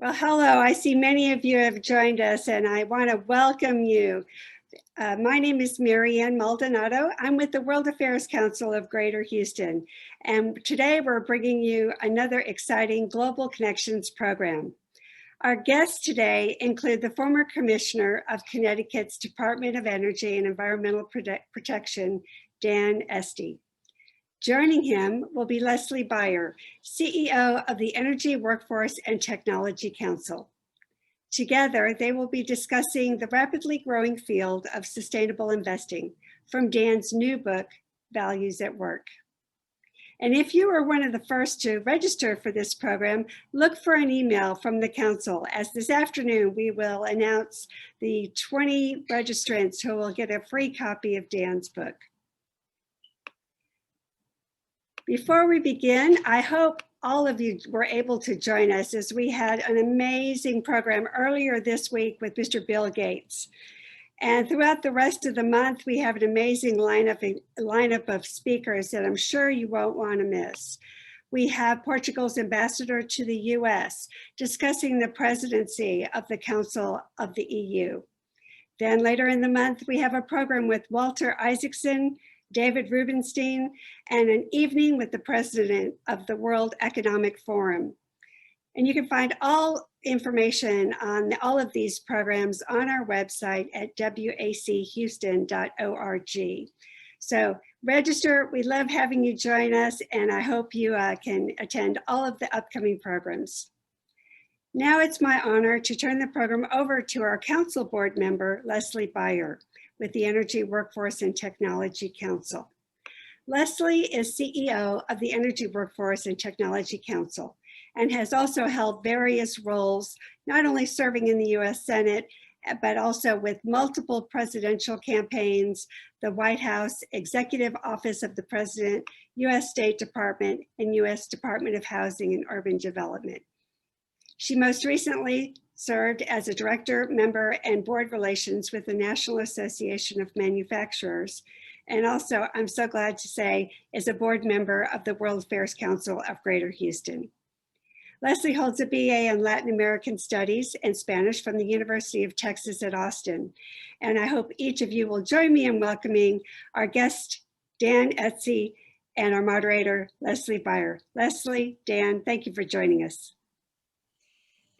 Well, hello. I see many of you have joined us, and I want to welcome you. My name is Maryanne Maldonado. I'm with the World Affairs Council of Greater Houston, and today we're bringing you another exciting Global Connections program. Our guests today include the former Commissioner of Connecticut's Department of Energy and Environmental Protection, Dan Esty. Joining him will be Leslie Beyer, CEO of the Energy Workforce and Technology Council. Together, they will be discussing the rapidly growing field of sustainable investing from Dan's new book, Values at Work. And if you are one of the first to register for this program, look for an email from the council, as this afternoon we will announce the 20 registrants who will get a free copy of Dan's book. Before we begin, I hope all of you were able to join us as we had an amazing program earlier this week with Mr. Bill Gates. And throughout the rest of the month, we have an amazing lineup of speakers that I'm sure you won't want to miss. We have Portugal's ambassador to the US discussing the presidency of the Council of the EU. Then later in the month, we have a program with Walter Isaacson, David Rubenstein, and an evening with the president of the World Economic Forum. And you can find all information on all of these programs on our website at wachhouston.org. So register. We love having you join us, and I hope you can attend all of the upcoming programs. Now it's my honor to turn the program over to our council board member, Leslie Beyer, with the Energy Workforce and Technology Council. Leslie is CEO of the Energy Workforce and Technology Council and has also held various roles, not only serving in the US Senate, but also with multiple presidential campaigns, the White House, Executive Office of the President, US State Department, and US Department of Housing and Urban Development. She most recently served as a director, member, and board relations with the National Association of Manufacturers. And also, I'm so glad to say, is a board member of the World Affairs Council of Greater Houston. Leslie holds a BA in Latin American Studies and Spanish from the University of Texas at Austin. And I hope each of you will join me in welcoming our guest, Dan Esty, and our moderator, Leslie Beyer. Leslie, Dan, thank you for joining us.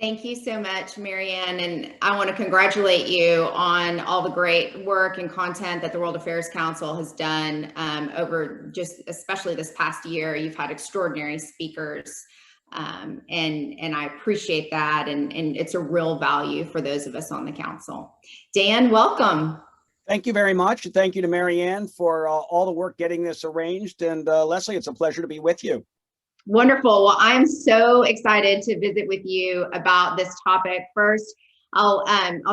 Thank you so much, Maryanne, and I want to congratulate you on all the great work and content that the World Affairs Council has done over just especially this past year. You've had extraordinary speakers, and I appreciate that, and it's a real value for those of us on the council. Dan, welcome. Thank you very much. Thank you to Maryanne for all the work getting this arranged, and Leslie, it's a pleasure to be with you. Wonderful. Well, I'm so excited to visit with you about this topic. First, I'll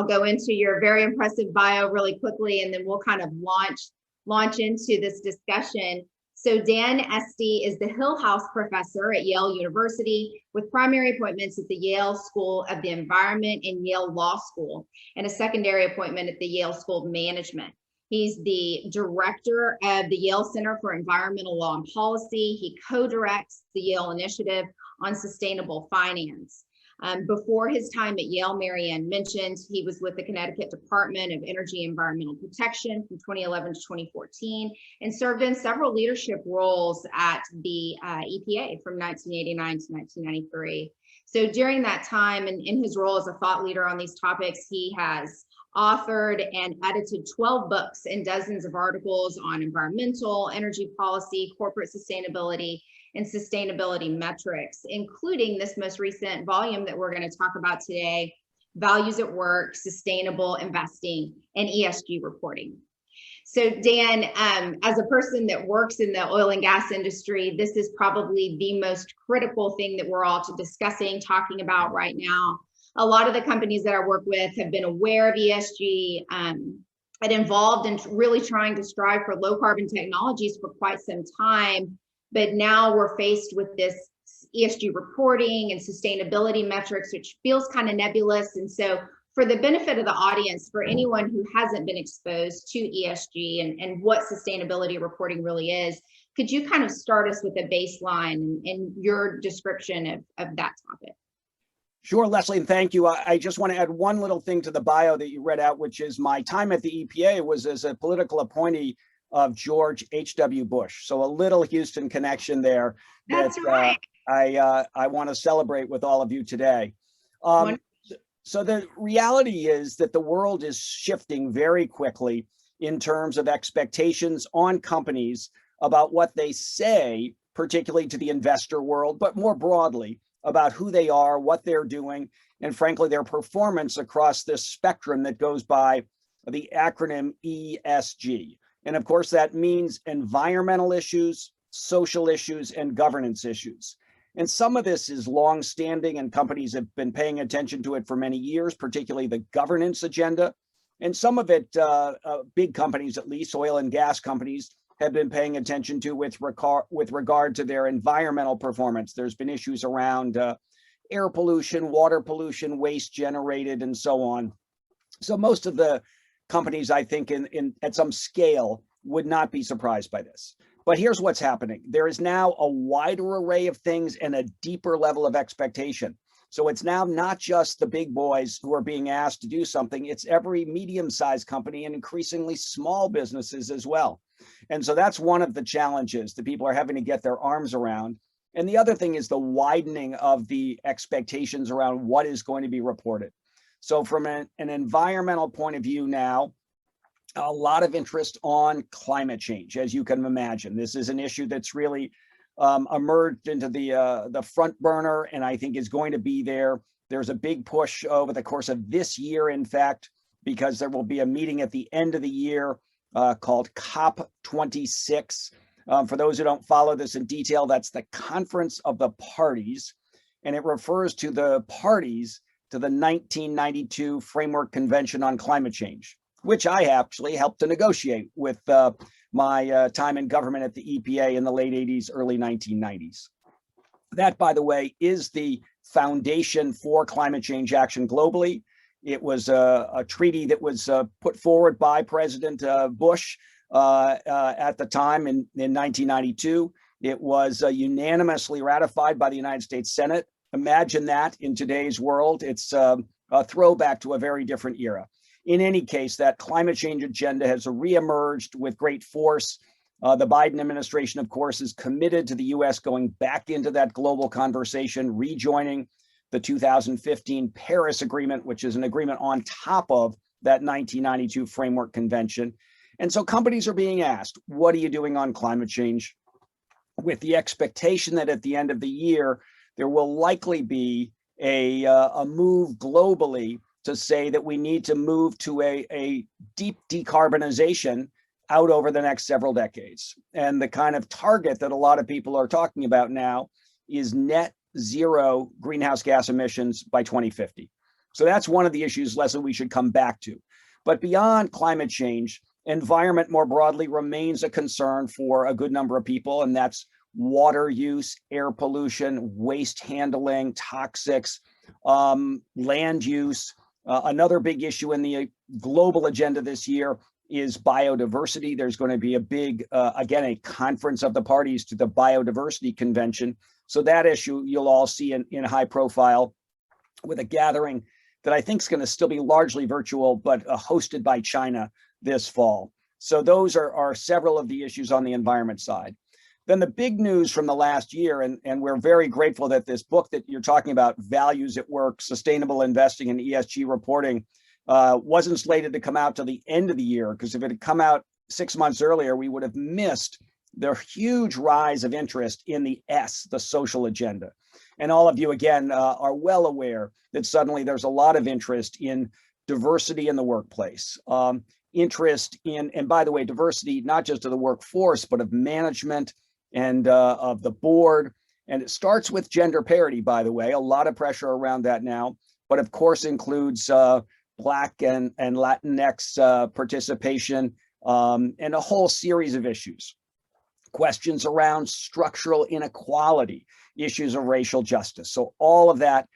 go into your very impressive bio really quickly, and then we'll kind of launch into this discussion. So Dan Esty is the Hill House Professor at Yale University with primary appointments at the Yale School of the Environment and Yale Law School, and a secondary appointment at the Yale School of Management. He's the director of the Yale Center for Environmental Law and Policy. He co-directs the Yale Initiative on Sustainable Finance. Before his time at Yale, Maryanne mentioned he was with the Connecticut Department of Energy and Environmental Protection from 2011 to 2014 and served in several leadership roles at the EPA from 1989 to 1993. So during that time and in his role as a thought leader on these topics, he has authored and edited 12 books and dozens of articles on environmental, energy policy, corporate sustainability, and sustainability metrics, including this most recent volume that we're going to talk about today, Values at Work, Sustainable Investing, and ESG Reporting. So Dan, as a person that works in the oil and gas industry, this is probably the most critical thing that we're all talking about right now. A lot of the companies that I work with have been aware of ESG and involved in really trying to strive for low carbon technologies for quite some time. But now we're faced with this ESG reporting and sustainability metrics, which feels kind of nebulous. And so for the benefit of the audience, for anyone who hasn't been exposed to ESG and what sustainability reporting really is, could you kind of start us with a baseline and your description of that topic? Sure, Leslie, and thank you. I just want to add one little thing to the bio that you read out, which is my time at the EPA was as a political appointee of George H.W. Bush. So a little Houston connection there That's that right. I want to celebrate with all of you today. So the reality is that the world is shifting very quickly in terms of expectations on companies about what they say, particularly to the investor world, but more broadly about who they are, what they're doing, and frankly, their performance across this spectrum that goes by the acronym ESG. And of course, that means environmental issues, social issues, and governance issues. And some of this is longstanding, and companies have been paying attention to it for many years, particularly the governance agenda. And some of it, big companies, at least oil and gas companies, have been paying attention to with regard to their environmental performance. There's been issues around air pollution, water pollution, waste generated, and so on. So most of the companies, I think, at some scale would not be surprised by this. But here's what's happening. There is now a wider array of things and a deeper level of expectation. So it's now not just the big boys who are being asked to do something, it's every medium-sized company and increasingly small businesses as well. And so that's one of the challenges that people are having to get their arms around. And the other thing is the widening of the expectations around what is going to be reported. So from an environmental point of view now, a lot of interest on climate change, as you can imagine. This is an issue that's really emerged into the front burner, and I think is going to be there. There's a big push over the course of this year, in fact, because there will be a meeting at the end of the year called COP26. For those who don't follow this in detail, that's the Conference of the Parties, and it refers to the parties to the 1992 Framework Convention on Climate Change, which I actually helped to negotiate with my time in government at the EPA in the late 80s, early 1990s. That, by the way, is the foundation for climate change action globally. It was a treaty that was put forward by President Bush at the time in 1992. It was unanimously ratified by the United States Senate. Imagine that in today's world. It's a throwback to a very different era. In any case, that climate change agenda has reemerged with great force. The Biden administration, of course, is committed to the U.S. going back into that global conversation, rejoining the 2015 Paris Agreement, which is an agreement on top of that 1992 Framework Convention. And so companies are being asked, what are you doing on climate change? With the expectation that at the end of the year, there will likely be a move globally to say that we need to move to a deep decarbonization out over the next several decades. And the kind of target that a lot of people are talking about now is net zero greenhouse gas emissions by 2050. So that's one of the issues, Leslie, we should come back to. But beyond climate change, environment more broadly remains a concern for a good number of people, and that's water use, air pollution, waste handling, toxics, land use. Another big issue in the global agenda this year is biodiversity. There's going to be a big, again, a conference of the parties to the Biodiversity Convention. So that issue you'll all see in high profile with a gathering that I think is going to still be largely virtual, but hosted by China this fall. So those are several of the issues on the environment side. Then the big news from the last year, and we're very grateful that this book that you're talking about, Values at Work, Sustainable Investing and ESG Reporting, wasn't slated to come out till the end of the year, because if it had come out 6 months earlier, we would have missed the huge rise of interest in the S, the social agenda. And all of you, again, are well aware that suddenly there's a lot of interest in diversity in the workplace, interest in, and by the way, diversity, not just of the workforce, but of management and of the board. And it starts with gender parity, by the way, a lot of pressure around that now, but of course includes Black and Latinx participation and a whole series of issues. Questions around structural inequality, issues of racial justice. So all of that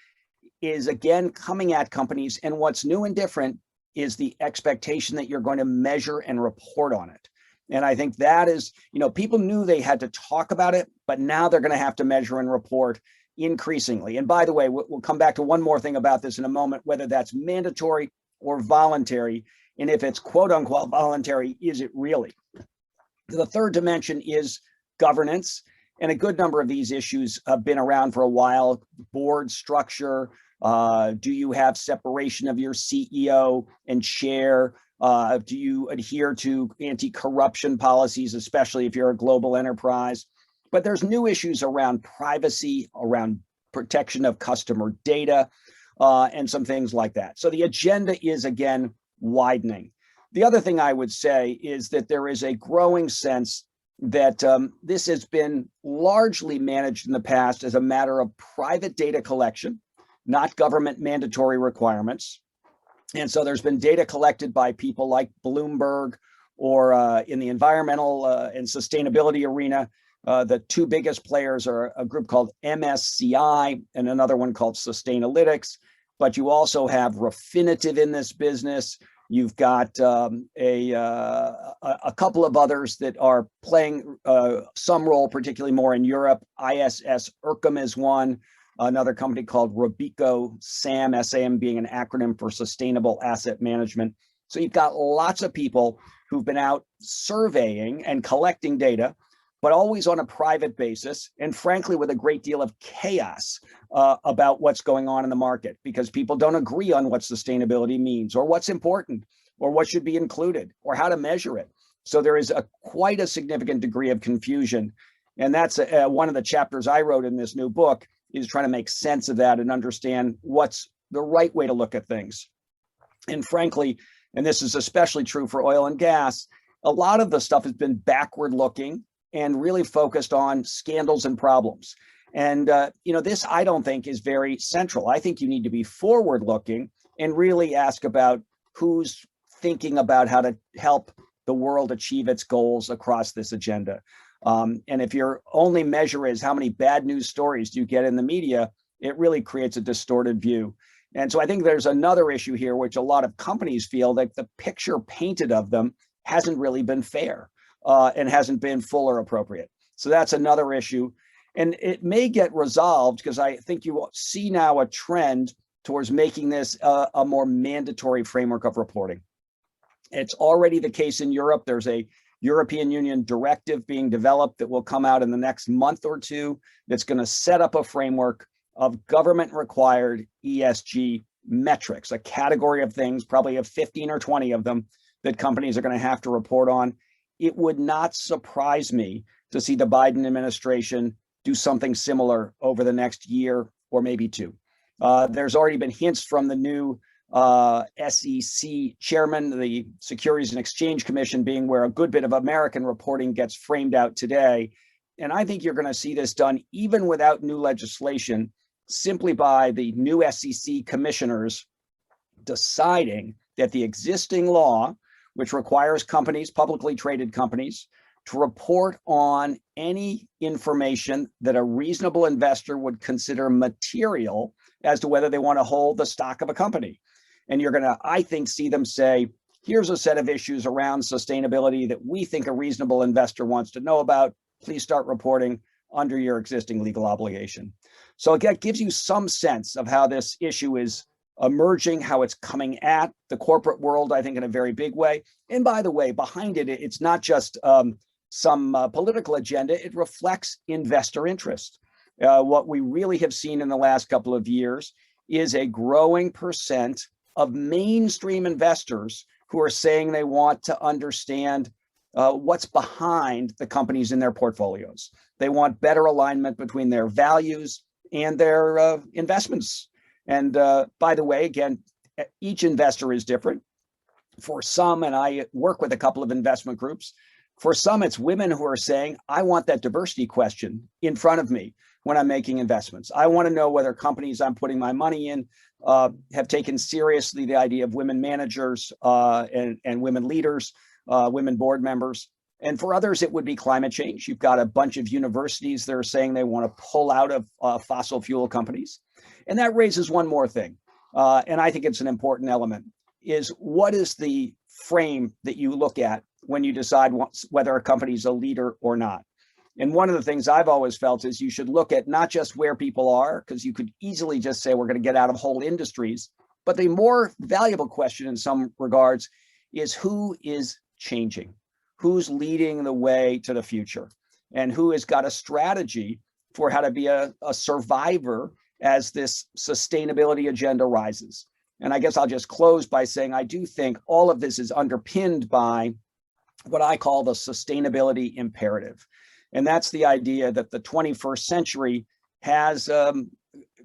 is, again, coming at companies. And what's new and different is the expectation that you're going to measure and report on it. And I think that is, people knew they had to talk about it, but now they're going to have to measure and report. increasingly. And by the way, we'll come back to one more thing about this in a moment, whether that's mandatory or voluntary. And if it's quote unquote voluntary, is it really? The third dimension is governance. And a good number of these issues have been around for a while. Board structure. Do you have separation of your CEO and chair? Do you adhere to anti-corruption policies, especially if you're a global enterprise? But there's new issues around privacy, around protection of customer data, and some things like that. So the agenda is, again, widening. The other thing I would say is that there is a growing sense that this has been largely managed in the past as a matter of private data collection, not government mandatory requirements. And so there's been data collected by people like Bloomberg, or in the environmental and sustainability arena. The two biggest players are a group called MSCI and another one called Sustainalytics. But you also have Refinitiv in this business. You've got a couple of others that are playing some role, particularly more in Europe. ISS Urcum is one. Another company called Robeco SAM, SAM being an acronym for Sustainable Asset Management. So you've got lots of people who've been out surveying and collecting data, but always on a private basis, and frankly, with a great deal of chaos about what's going on in the market, because people don't agree on what sustainability means, or what's important, or what should be included, or how to measure it. So there is quite a significant degree of confusion. And that's one of the chapters I wrote in this new book, is trying to make sense of that and understand what's the right way to look at things. And frankly, and this is especially true for oil and gas, a lot of the stuff has been backward looking and really focused on scandals and problems. And this, I don't think, is very central. I think you need to be forward looking and really ask about who's thinking about how to help the world achieve its goals across this agenda. And if your only measure is how many bad news stories do you get in the media, it really creates a distorted view. And so I think there's another issue here, which a lot of companies feel that the picture painted of them hasn't really been fair and hasn't been full or appropriate. So that's another issue. And it may get resolved, because I think you see now a trend towards making this a more mandatory framework of reporting. It's already the case in Europe. There's a European Union directive being developed that will come out in the next month or two that's going to set up a framework of government required ESG metrics, a category of things, probably of 15 or 20 of them, that companies are going to have to report on. It would not surprise me to see the Biden administration do something similar over the next year or maybe two. There's already been hints from the new SEC chairman, the Securities and Exchange Commission being where a good bit of American reporting gets framed out today. And I think you're going to see this done even without new legislation, simply by the new SEC commissioners deciding that the existing law, which requires companies, publicly traded companies, to report on any information that a reasonable investor would consider material as to whether they want to hold the stock of a company. And you're going to, I think, see them say, here's a set of issues around sustainability that we think a reasonable investor wants to know about. Please start reporting under your existing legal obligation. So again, it gives you some sense of how this issue is emerging, how it's coming at the corporate world, I think, in a very big way. And by the way, behind it, it's not just some political agenda. It reflects investor interest. What we really have seen in the last couple of years is a growing percent of mainstream investors who are saying they want to understand what's behind the companies in their portfolios. They want better alignment between their values and their investments. And by the way, again, each investor is different. For some, and I work with a couple of investment groups, for some, it's women who are saying, I want that diversity question in front of me when I'm making investments. I want to know whether companies I'm putting my money in have taken seriously the idea of women managers and women leaders, women board members. And for others, it would be climate change. You've got a bunch of universities that are saying they want to pull out of fossil fuel companies. And that raises one more thing, and I think it's an important element, is what is the frame that you look at when you decide whether a company is a leader or not? And one of the things I've always felt is you should look at not just where people are, because you could easily just say we're going to get out of whole industries, but the more valuable question in some regards is who is changing, who's leading the way to the future, and who has got a strategy for how to be a survivor as this sustainability agenda rises. And I guess I'll just close by saying I do think all of this is underpinned by what I call the sustainability imperative. And that's the idea that the 21st century has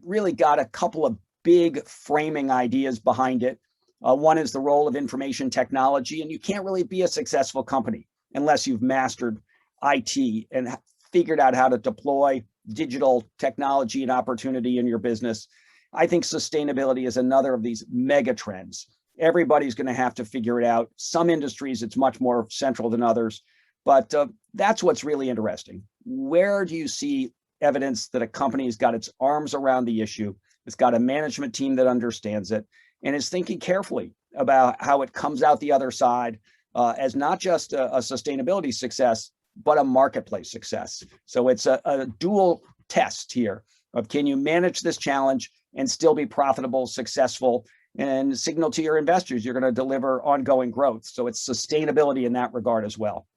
really got a couple of big framing ideas behind it. One is the role of information technology, and you can't really be a successful company unless you've mastered IT and figured out how to deploy digital technology and opportunity in your business. I think sustainability is another of these mega trends. Everybody's going to have to figure it out. Some industries, it's much more central than others, but that's what's really interesting. Where do you see evidence that a company has got its arms around the issue, it's got a management team that understands it, and is thinking carefully about how it comes out the other side as not just a sustainability success, but a marketplace success. So it's a dual test here of can you manage this challenge and still be profitable, successful, and signal to your investors you're going to deliver ongoing growth. So it's sustainability in that regard as well.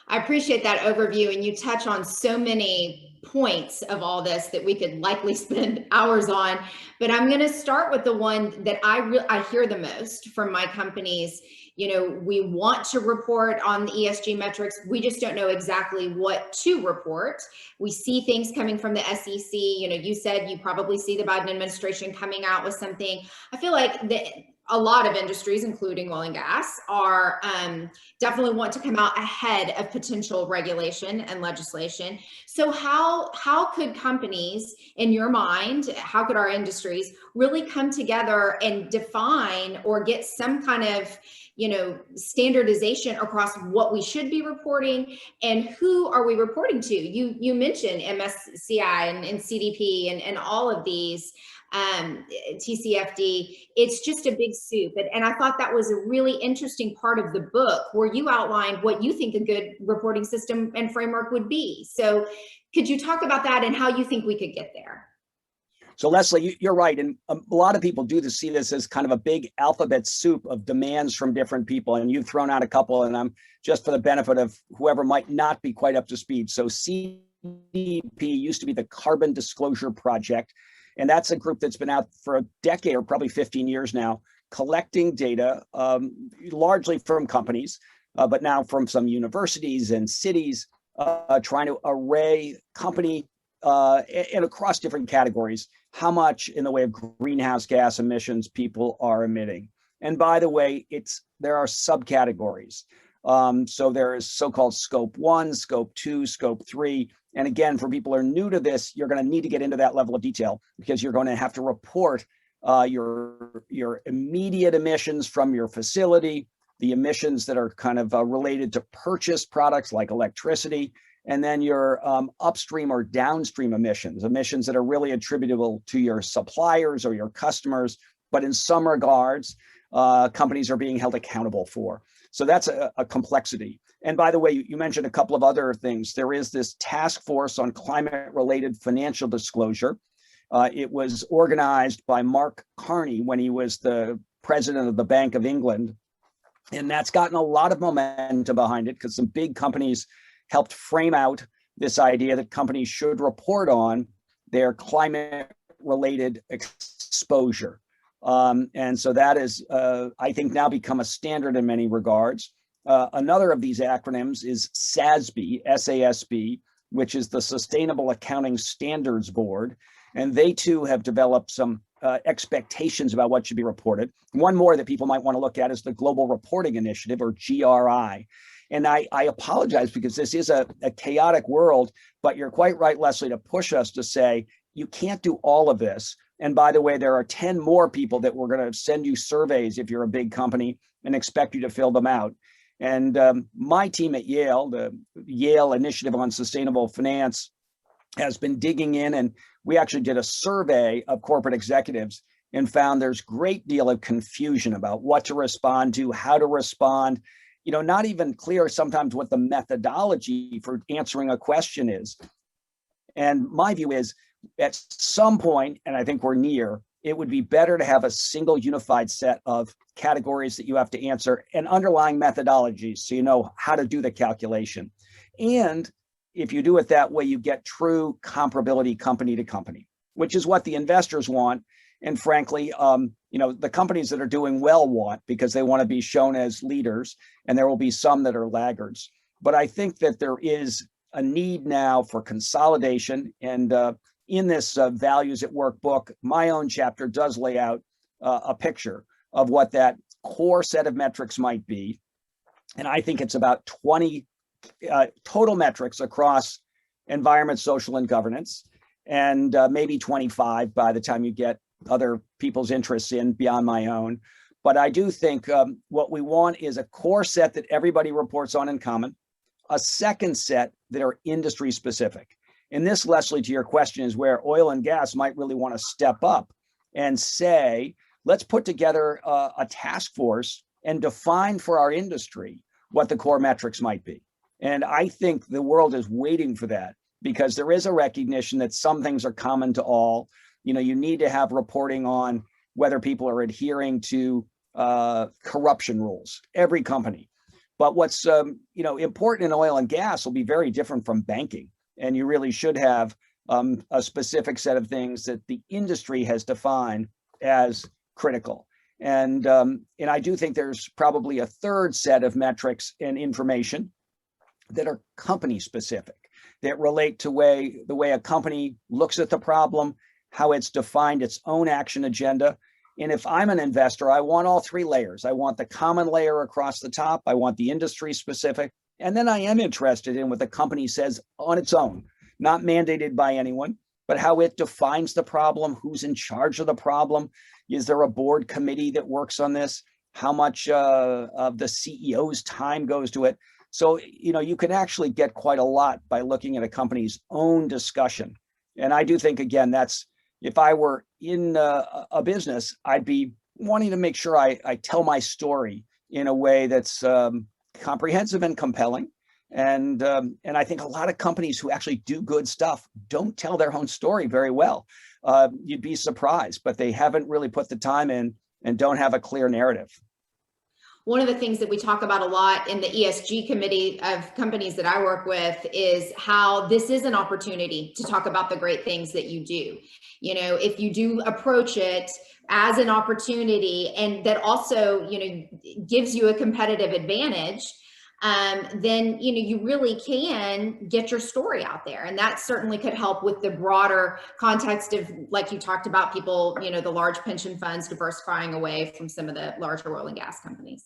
I appreciate that overview, and you touch on so many points of all this that we could likely spend hours on, but I'm going to start with the one that I hear the most from my companies. You know, we want to report on the ESG metrics. We just don't know exactly what to report. We see things coming from the SEC. You know, you said you probably see the Biden administration coming out with something. I feel like a lot of industries, including oil and gas, are definitely want to come out ahead of potential regulation and legislation. So how could companies, in your mind, how could our industries really come together and define or get some kind of, you know, standardization across what we should be reporting and who are we reporting to? You mentioned MSCI and CDP and all of these, TCFD. It's just a big soup. And I thought that was a really interesting part of the book where you outlined what you think a good reporting system and framework would be. So could you talk about that and how you think we could get there? So Leslie, you're right. And a lot of people do see this as kind of a big alphabet soup of demands from different people. And you've thrown out a couple, and I'm just for the benefit of whoever might not be quite up to speed. So CDP used to be the Carbon Disclosure Project. And that's a group that's been out for a decade or probably 15 years now, collecting data largely from companies, but now from some universities and cities, trying to array company and across different categories, how much in the way of greenhouse gas emissions people are emitting. And by the way, there are subcategories. So there is so-called scope 1, scope 2, scope 3. And again, for people who are new to this, you're going to need to get into that level of detail because you're going to have to report your immediate emissions from your facility, the emissions that are kind of related to purchased products like electricity, and then your upstream or downstream emissions that are really attributable to your suppliers or your customers, but in some regards, companies are being held accountable for. So that's a complexity. And by the way, you mentioned a couple of other things. There is this task force on climate-related financial disclosure. It was organized by Mark Carney when he was the president of the Bank of England. And that's gotten a lot of momentum behind it because some big companies helped frame out this idea that companies should report on their climate-related exposure. And so that is, I think, now become a standard in many regards. Another of these acronyms is SASB, SASB, which is the Sustainable Accounting Standards Board. And they too have developed some expectations about what should be reported. One more that people might want to look at is the Global Reporting Initiative, or GRI. And I apologize because this is a chaotic world, but you're quite right, Leslie, to push us to say, you can't do all of this. And by the way, there are 10 more people that we're going to send you surveys if you're a big company and expect you to fill them out. And my team at Yale, the Yale Initiative on Sustainable Finance, has been digging in, and we actually did a survey of corporate executives and found there's a great deal of confusion about what to respond to, how to respond. not even clear sometimes what the methodology for answering a question is. And my view is at some point, and I think we're near, it would be better to have a single unified set of categories that you have to answer and underlying methodologies so you know how to do the calculation. And if you do it that way, you get true comparability company to company, which is what the investors want. And frankly, the companies that are doing well want, because they want to be shown as leaders, and there will be some that are laggards. But I think that there is a need now for consolidation. And in this Values at Work book, my own chapter does lay out a picture of what that core set of metrics might be. And I think it's about 20 total metrics across environment, social, and governance, and maybe 25 by the time you get other people's interests in beyond my own. But I do think what we want is a core set that everybody reports on in common, a second set that are industry specific. And this, Leslie, to your question, is where oil and gas might really want to step up and say, let's put together a task force and define for our industry what the core metrics might be. And I think the world is waiting for that, because there is a recognition that some things are common to all. You need to have reporting on whether people are adhering to corruption rules, every company. But what's important in oil and gas will be very different from banking. And you really should have a specific set of things that the industry has defined as critical. And I do think there's probably a third set of metrics and information that are company specific, that relate to the way a company looks at the problem, how it's defined its own action agenda. And if I'm an investor, I want all three layers. I want the common layer across the top. I want the industry specific. And then I am interested in what the company says on its own, not mandated by anyone, but how it defines the problem, who's in charge of the problem. Is there a board committee that works on this? How much of the CEO's time goes to it? So, you can actually get quite a lot by looking at a company's own discussion. And I do think, again, that's, if I were in a business, I'd be wanting to make sure I tell my story in a way that's comprehensive and compelling. And I think a lot of companies who actually do good stuff don't tell their own story very well. You'd be surprised, but they haven't really put the time in and don't have a clear narrative. One of the things that we talk about a lot in the ESG committee of companies that I work with is how this is an opportunity to talk about the great things that you do. If you do approach it as an opportunity, and that also, gives you a competitive advantage, then, you really can get your story out there. And that certainly could help with the broader context of, like you talked about, people, the large pension funds diversifying away from some of the larger oil and gas companies.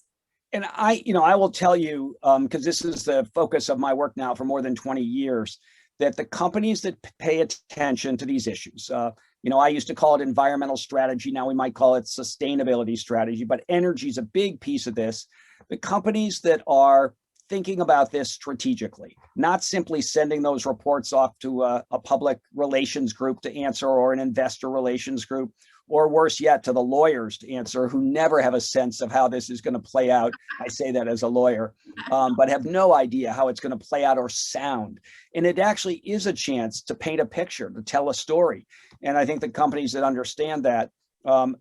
And I will tell you, because this is the focus of my work now for more than 20 years, that the companies that pay attention to these issues, I used to call it environmental strategy. Now we might call it sustainability strategy, but energy is a big piece of this. The companies that are thinking about this strategically, not simply sending those reports off to a public relations group to answer, or an investor relations group, or worse yet, to the lawyers to answer, who never have a sense of how this is going to play out. I say that as a lawyer, but have no idea how it's going to play out or sound. And it actually is a chance to paint a picture, to tell a story. And I think the companies that understand that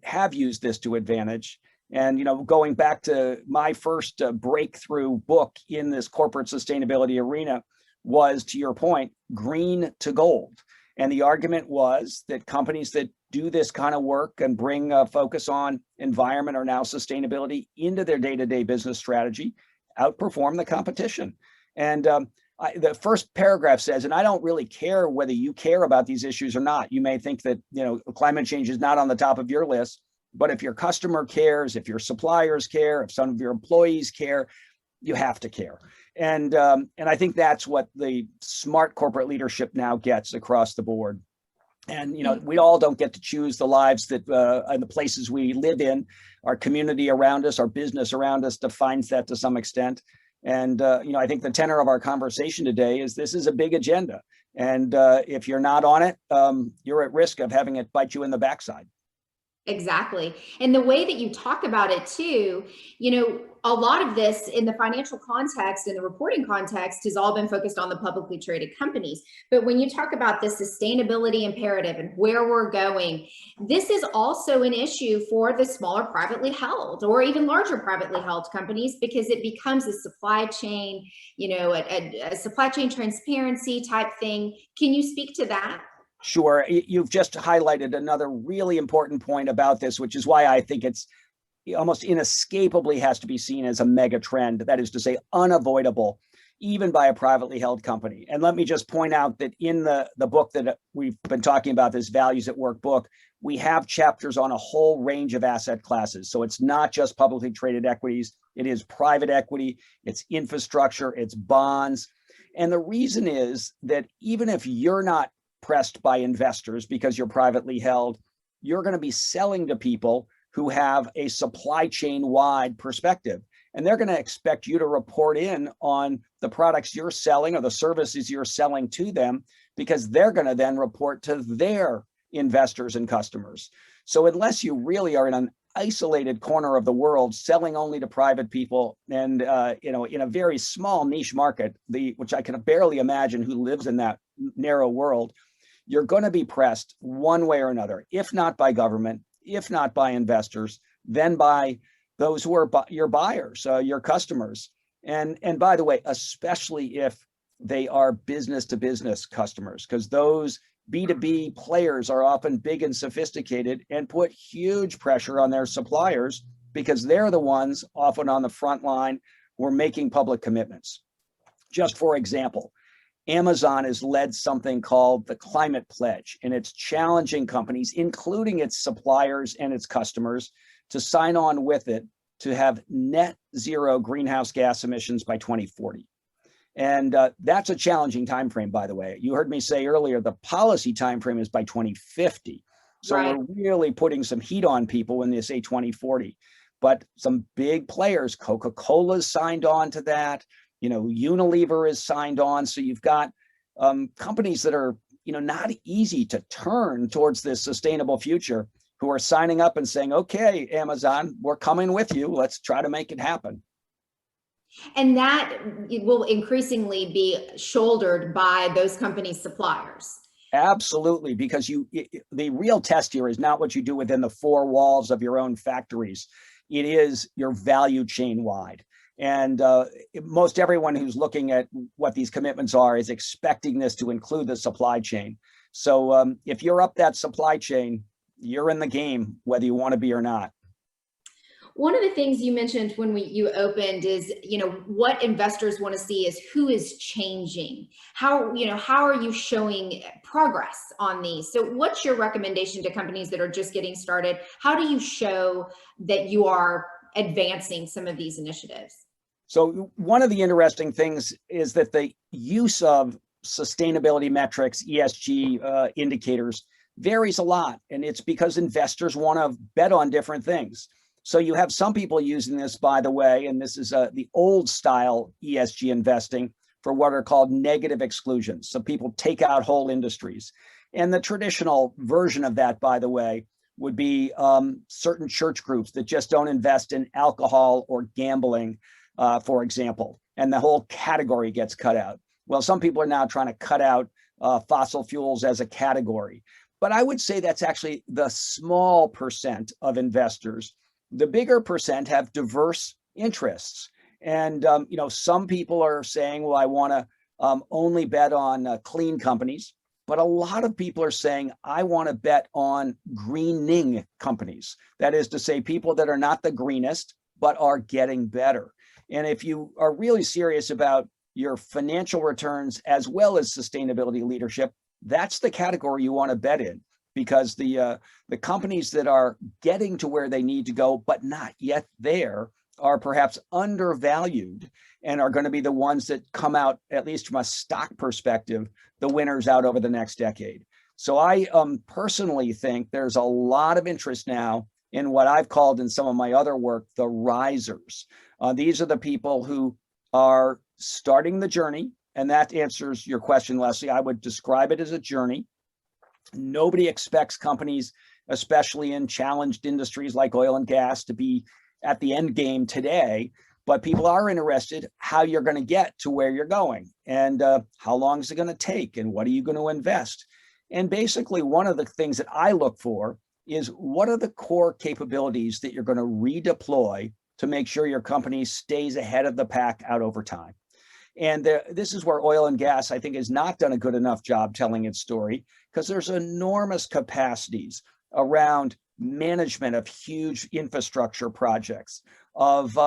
have used this to advantage. And, going back to my first breakthrough book in this corporate sustainability arena was, to your point, green to gold. And the argument was that companies that do this kind of work and bring a focus on environment or now sustainability into their day-to-day business strategy outperform the competition. And the first paragraph says, and I don't really care whether you care about these issues or not. You may think that, climate change is not on the top of your list, but if your customer cares, if your suppliers care, if some of your employees care, you have to care. And I think that's what the smart corporate leadership now gets across the board. And, we all don't get to choose the lives that and the places we live in. Our community around us, our business around us defines that to some extent. And, I think the tenor of our conversation today is this is a big agenda. And if you're not on it, you're at risk of having it bite you in the backside. Exactly. And the way that you talk about it too, a lot of this in the financial context and the reporting context has all been focused on the publicly traded companies. But when you talk about the sustainability imperative and where we're going, this is also an issue for the smaller privately held or even larger privately held companies, because it becomes a supply chain, a supply chain transparency type thing. Can you speak to that? Sure. You've just highlighted another really important point about this, which is why I think it's almost inescapably has to be seen as a mega trend. That is to say, unavoidable, even by a privately held company. And let me just point out that in the book that we've been talking about, this Values at Work book, we have chapters on a whole range of asset classes. So it's not just publicly traded equities, it is private equity, it's infrastructure, it's bonds. And the reason is that even if you're not pressed by investors because you're privately held, you're going to be selling to people who have a supply chain wide perspective. And they're going to expect you to report in on the products you're selling or the services you're selling to them, because they're going to then report to their investors and customers. So unless you really are in an isolated corner of the world selling only to private people and in a very small niche market, which I can barely imagine who lives in that narrow world, you're going to be pressed one way or another, if not by government, if not by investors, then by those who are your buyers, your customers. And by the way, especially if they are business to business customers, because those B2B players are often big and sophisticated and put huge pressure on their suppliers because they're the ones often on the front line who are making public commitments. Just for example, Amazon has led something called the Climate Pledge, and it's challenging companies, including its suppliers and its customers, to sign on with it to have net zero greenhouse gas emissions by 2040. And that's a challenging time frame, by the way. You heard me say earlier, the policy time frame is by 2050. So Right. We're really putting some heat on people when they say 2040. But some big players, Coca-Cola's signed on to that. Unilever is signed on. So you've got companies that are, not easy to turn towards this sustainable future, who are signing up and saying, okay, Amazon, we're coming with you. Let's try to make it happen. And that will increasingly be shouldered by those companies' suppliers. Absolutely, because the real test here is not what you do within the four walls of your own factories. It is your value chain wide. And most everyone who's looking at what these commitments are is expecting this to include the supply chain. So if you're up that supply chain, you're in the game, whether you want to be or not. One of the things you mentioned when you opened is, what investors want to see is who is changing. How are you showing progress on these? So what's your recommendation to companies that are just getting started? How do you show that you are advancing some of these initiatives? So one of the interesting things is that the use of sustainability metrics, ESG indicators, varies a lot. And it's because investors want to bet on different things. So you have some people using this, by the way, and this is the old style ESG investing for what are called negative exclusions. So people take out whole industries. And the traditional version of that, by the way, would be certain church groups that just don't invest in alcohol or gambling, for example, and the whole category gets cut out. Well, some people are now trying to cut out fossil fuels as a category. But I would say that's actually the small percent of investors. The bigger percent have diverse interests. And, some people are saying, well, I want to only bet on clean companies. But a lot of people are saying, I want to bet on greening companies. That is to say, people that are not the greenest, but are getting better. And if you are really serious about your financial returns as well as sustainability leadership, that's the category you want to bet in, because the companies that are getting to where they need to go, but not yet there, are perhaps undervalued and are going to be the ones that come out, at least from a stock perspective, the winners out over the next decade. So I personally think there's a lot of interest now in what I've called in some of my other work, the risers. These are the people who are starting the journey. And that answers your question, Leslie. I would describe it as a journey. Nobody expects companies especially in challenged industries like oil and gas, to be at the end game today. But people are interested how you're going to get to where you're going, and how long is it going to take, and what are you going to invest? And basically, one of the things that I look for is what are the core capabilities that you're going to redeploy to make sure your company stays ahead of the pack out over time. And this is where oil and gas, I think, has not done a good enough job telling its story, because there's enormous capacities around management of huge infrastructure projects, of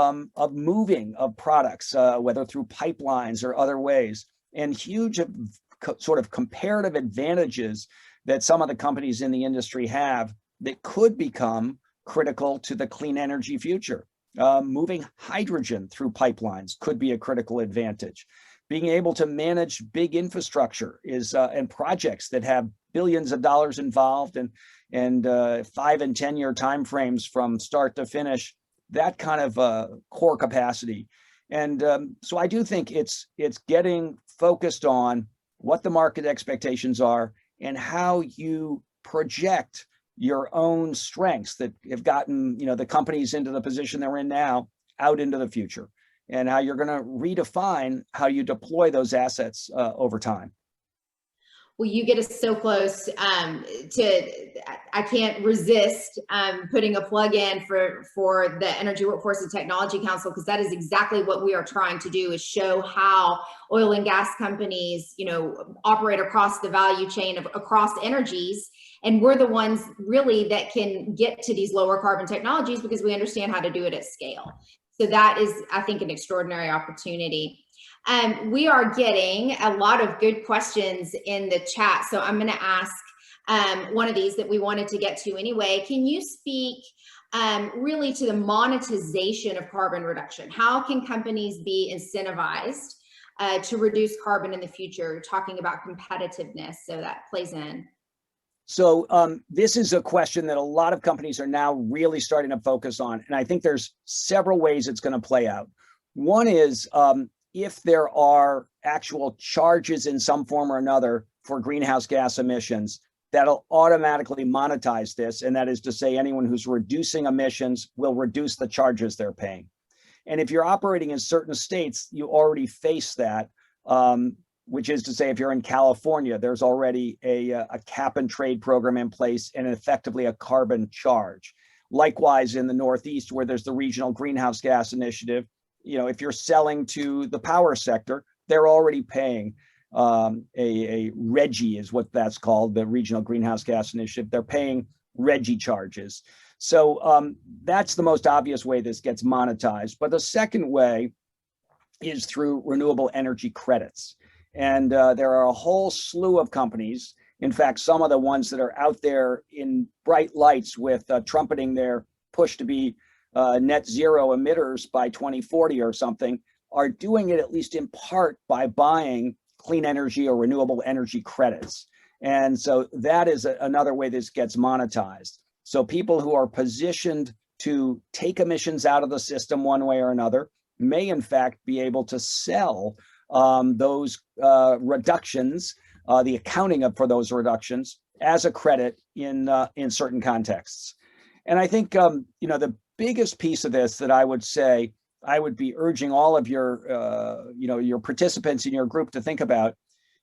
moving of products, whether through pipelines or other ways, and huge sort of comparative advantages that some of the companies in the industry have that could become critical to the clean energy future. Moving hydrogen through pipelines could be a critical advantage. Being able to manage big infrastructure and projects that have billions of dollars involved, and 5 and 10 year timeframes from start to finish, that kind of core capacity. And so I do think it's getting focused on what the market expectations are and how you project your own strengths that have gotten the companies into the position they're in now out into the future, and how you're going to redefine how you deploy those assets over time. Well, you get us so close I can't resist putting a plug in for the Energy Workforce and Technology Council, because that is exactly what we are trying to do, is show how oil and gas companies, operate across the value chain across energies. And we're the ones really that can get to these lower carbon technologies because we understand how to do it at scale. So that is, I think, an extraordinary opportunity. We are getting a lot of good questions in the chat. So I'm going to ask one of these that we wanted to get to anyway. Can you speak really to the monetization of carbon reduction? How can companies be incentivized to reduce carbon in the future? Talking about competitiveness, so that plays in. So this is a question that a lot of companies are now really starting to focus on. And I think there's several ways it's going to play out. One is if there are actual charges in some form or another for greenhouse gas emissions, that'll automatically monetize this. And that is to say, anyone who's reducing emissions will reduce the charges they're paying. And if you're operating in certain states, you already face that. Which is to say, if you're in California, there's already a cap and trade program in place and effectively a carbon charge. Likewise, in the Northeast, where there's the Regional Greenhouse Gas Initiative, if you're selling to the power sector, they're already paying a RGGI is what that's called, the Regional Greenhouse Gas Initiative. They're paying RGGI charges. So that's the most obvious way this gets monetized. But the second way is through renewable energy credits. And there are a whole slew of companies. In fact, some of the ones that are out there in bright lights with trumpeting their push to be net zero emitters by 2040 or something are doing it at least in part by buying clean energy or renewable energy credits. And so that is another way this gets monetized. So people who are positioned to take emissions out of the system one way or another may in fact be able to sell those reductions, the accounting for those reductions as a credit in certain contexts. And I think the biggest piece of this that I would say I would be urging all of your participants in your group to think about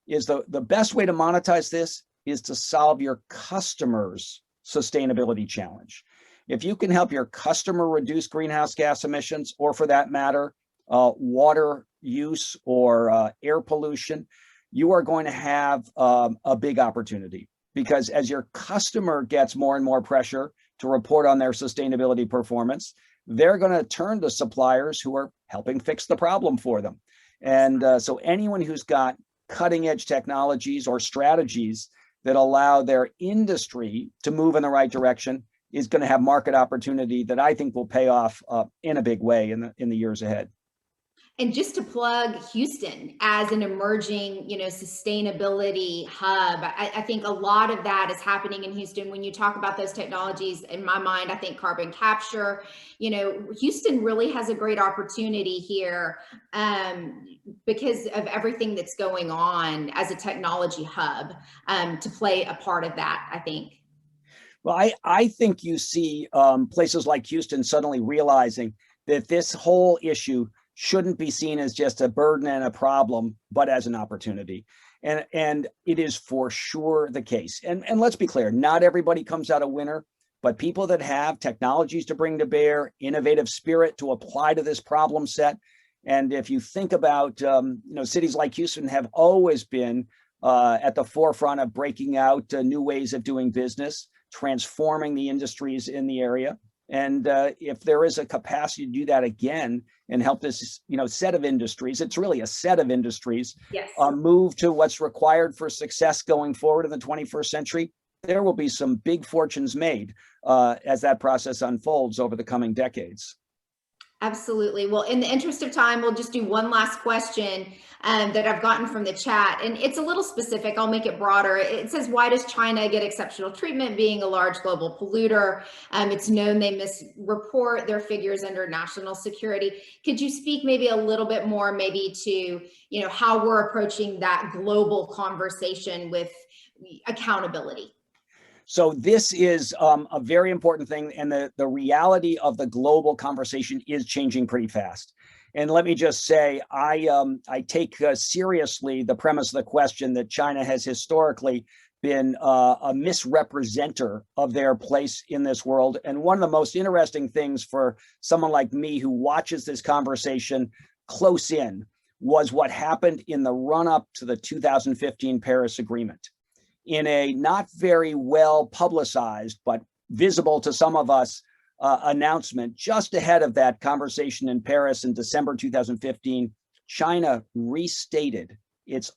is the best way to monetize this is to solve your customers' sustainability challenge. If you can help your customer reduce greenhouse gas emissions, or for that matter, water use or air pollution, you are going to have a big opportunity, because as your customer gets more and more pressure to report on their sustainability performance, they're going to turn to suppliers who are helping fix the problem for them. And so anyone who's got cutting edge technologies or strategies that allow their industry to move in the right direction is going to have market opportunity that I think will pay off in a big way in the years ahead. And just to plug Houston as an emerging, sustainability hub, I think a lot of that is happening in Houston. When you talk about those technologies, in my mind, I think carbon capture, Houston really has a great opportunity here because of everything that's going on as a technology hub to play a part of that, I think. Well, I think you see places like Houston suddenly realizing that this whole issue shouldn't be seen as just a burden and a problem, but as an opportunity. And it is for sure the case. And let's be clear, not everybody comes out a winner, but people that have technologies to bring to bear, innovative spirit to apply to this problem set. And if you think about, cities like Houston have always been at the forefront of breaking out new ways of doing business, transforming the industries in the area. And if there is a capacity to do that again and help this, set of industries, it's really a set of industries, yes, move to what's required for success going forward in the 21st century, there will be some big fortunes made as that process unfolds over the coming decades. Absolutely. Well, in the interest of time, we'll just do one last question that I've gotten from the chat. And it's a little specific. I'll make it broader. It says, why does China get exceptional treatment being a large global polluter? It's known they misreport their figures under national security. Could you speak maybe a little bit more maybe to, how we're approaching that global conversation with accountability? So this is a very important thing, and the reality of the global conversation is changing pretty fast. And let me just say, I take seriously the premise of the question that China has historically been a misrepresenter of their place in this world. And one of the most interesting things for someone like me who watches this conversation close in was what happened in the run-up to the 2015 Paris Agreement. In a not very well publicized, but visible to some of us, announcement just ahead of that conversation in Paris in December 2015, China restated its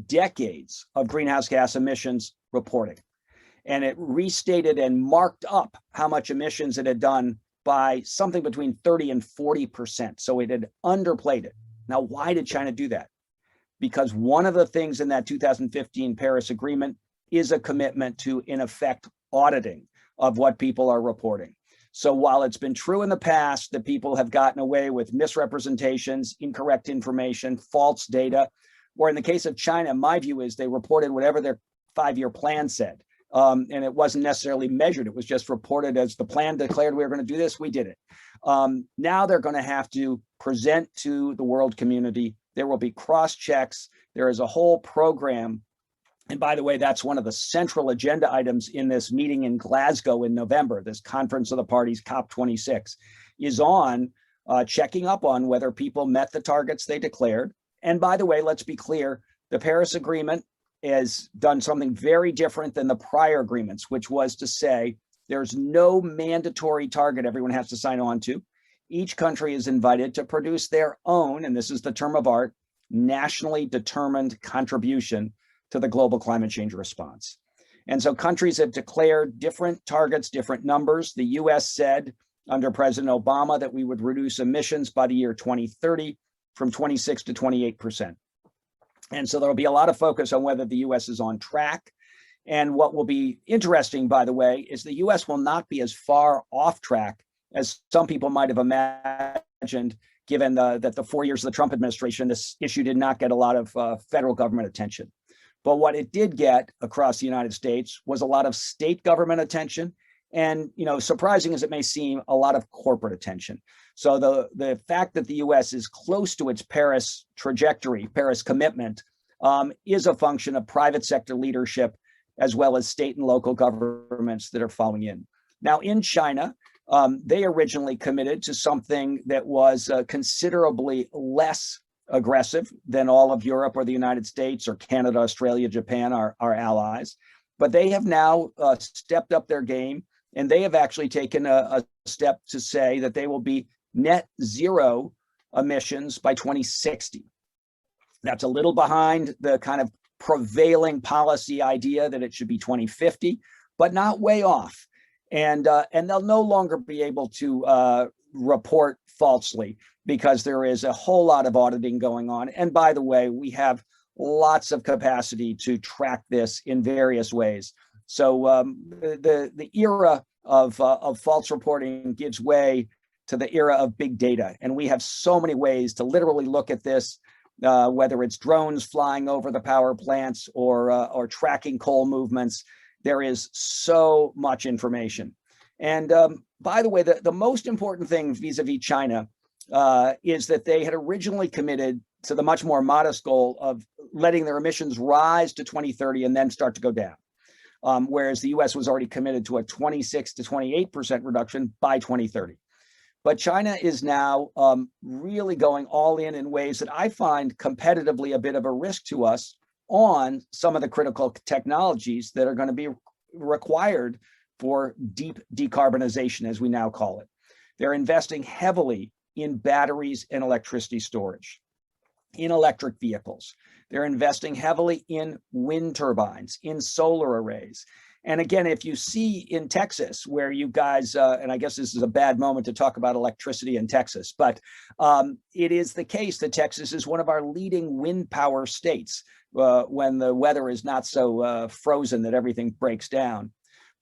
decades of greenhouse gas emissions reporting. And it restated and marked up how much emissions it had done by something between 30 and 40%. So it had underplayed it. Now, why did China do that? Because one of the things in that 2015 Paris Agreement is a commitment to, in effect, auditing of what people are reporting. So while it's been true in the past that people have gotten away with misrepresentations, incorrect information, false data, or in the case of China, my view is they reported whatever their 5-year plan said. And it wasn't necessarily measured. It was just reported as the plan declared we were going to do this, we did it. Now they're going to have to present to the world community. There will be cross checks. There is a whole program. And by the way, that's one of the central agenda items in this meeting in Glasgow in November, this Conference of the Parties, COP26, is on checking up on whether people met the targets they declared. And by the way, let's be clear, the Paris Agreement has done something very different than the prior agreements, which was to say there's no mandatory target everyone has to sign on to. Each country is invited to produce their own, and this is the term of art, nationally determined contribution to the global climate change response. And so countries have declared different targets, different numbers. The US said under President Obama that we would reduce emissions by the year 2030 from 26 to 28%. And so there'll be a lot of focus on whether the US is on track. And what will be interesting, by the way, is the US will not be as far off track as some people might have imagined, given that the 4 years of the Trump administration, this issue did not get a lot of federal government attention. But what it did get across the United States was a lot of state government attention and, surprising as it may seem, a lot of corporate attention. So the fact that the US is close to its Paris trajectory, Paris commitment, is a function of private sector leadership, as well as state and local governments that are following in. Now, in China, they originally committed to something that was considerably less aggressive than all of Europe or the United States or Canada, Australia, Japan, our allies. But they have now stepped up their game, and they have actually taken a step to say that they will be net zero emissions by 2060. That's a little behind the kind of prevailing policy idea that it should be 2050, but not way off. And they'll no longer be able to report falsely because there is a whole lot of auditing going on. And by the way, we have lots of capacity to track this in various ways. So the era of false reporting gives way to the era of big data. And we have so many ways to literally look at this, whether it's drones flying over the power plants or tracking coal movements. there is so much information. And by the way, the most important thing vis-a-vis China is that they had originally committed to the much more modest goal of letting their emissions rise to 2030 and then start to go down. Whereas the US was already committed to a 26 to 28% reduction by 2030. But China is now really going all in ways that I find competitively a bit of a risk to us on some of the critical technologies that are going to be required for deep decarbonization, as we now call it. They're investing heavily in batteries and electricity storage, in electric vehicles. They're investing heavily in wind turbines, in solar arrays. And again, if you see in Texas, where you guys, and I guess this is a bad moment to talk about electricity in Texas, but it is the case that Texas is one of our leading wind power states when the weather is not so frozen that everything breaks down.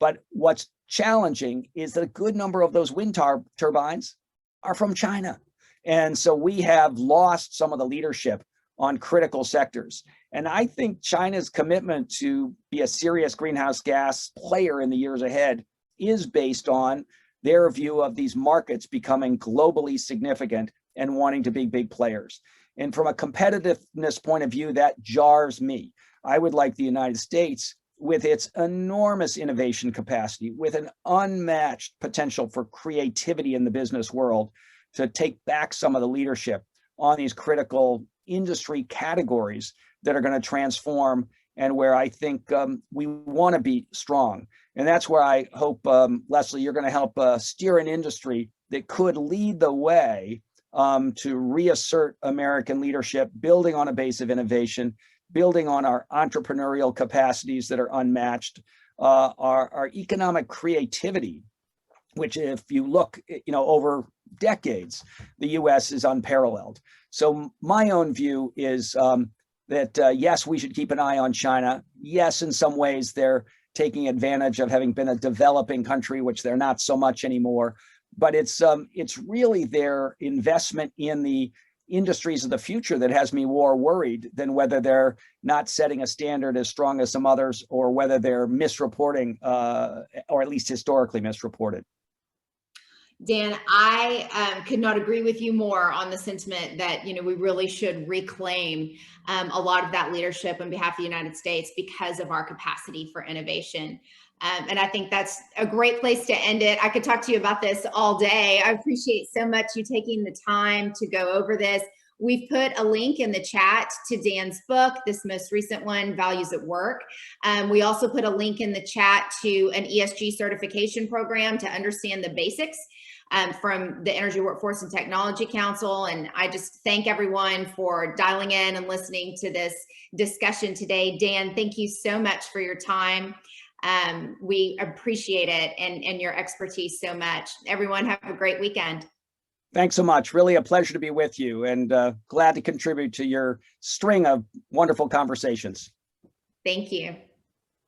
But what's challenging is that a good number of those wind turbines are from China. And so we have lost some of the leadership on critical sectors. And I think China's commitment to be a serious greenhouse gas player in the years ahead is based on their view of these markets becoming globally significant and wanting to be big players. And from a competitiveness point of view, that jars me. I would like the United States, with its enormous innovation capacity, with an unmatched potential for creativity in the business world, to take back some of the leadership on these critical industry categories that are going to transform, and where I think we want to be strong. And that's where I hope, Leslie, you're going to help steer an industry that could lead the way to reassert American leadership, building on a base of innovation, building on our entrepreneurial capacities that are unmatched, our economic creativity, which, if you look, over decades, the U.S. is unparalleled. So my own view is that yes, we should keep an eye on China. Yes, in some ways they're taking advantage of having been a developing country, which they're not so much anymore. But it's really their investment in the industries of the future that has me more worried than whether they're not setting a standard as strong as some others, or whether they're misreporting, or at least historically misreported. Dan, I could not agree with you more on the sentiment that, we really should reclaim a lot of that leadership on behalf of the United States because of our capacity for innovation. And I think that's a great place to end it. I could talk to you about this all day. I appreciate so much you taking the time to go over this. We've put a link in the chat to Dan's book, this most recent one, Values at Work. We also put a link in the chat to an ESG certification program to understand the basics from the Energy Workforce and Technology Council. And I just thank everyone for dialing in and listening to this discussion today. Dan, thank you so much for your time. We appreciate it and your expertise so much. Everyone have a great weekend. Thanks so much. Really a pleasure to be with you, and glad to contribute to your string of wonderful conversations. Thank you.